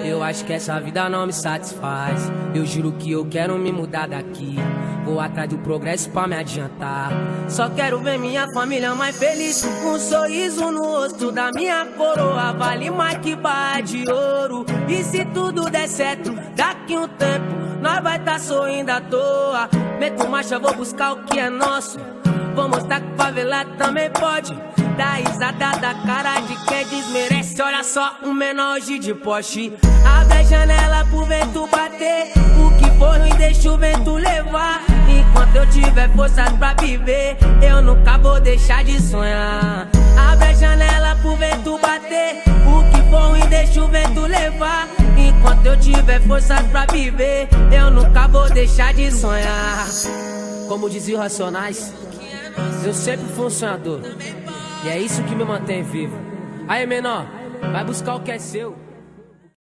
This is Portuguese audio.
Eu acho que essa vida não me satisfaz. Eu juro que eu quero me mudar daqui. Vou atrás do progresso pra me adiantar. Só quero ver minha família mais feliz, com um sorriso no rosto da minha coroa. Vale mais que barra de ouro. E se tudo der certo, daqui um tempo nós vai tá sorrindo à toa. Meto marcha, vou buscar o que é nosso. Vou mostrar que favelado também pode. Dá risada da cara de quem desmerece. Olha só, um menor hoje de Porsche. Abre a janela pro vento bater. O que for ruim deixa o vento levar. Enquanto eu tiver forças pra viver, eu nunca vou deixar de sonhar. Abre a janela pro vento bater. O que for ruim deixa o vento levar. Enquanto eu tiver forças pra viver, eu nunca vou deixar de sonhar. Como dizia o Racionais, eu sempre fui um sonhador. E é isso que me mantém vivo. Aí, menor, vai buscar o que é seu.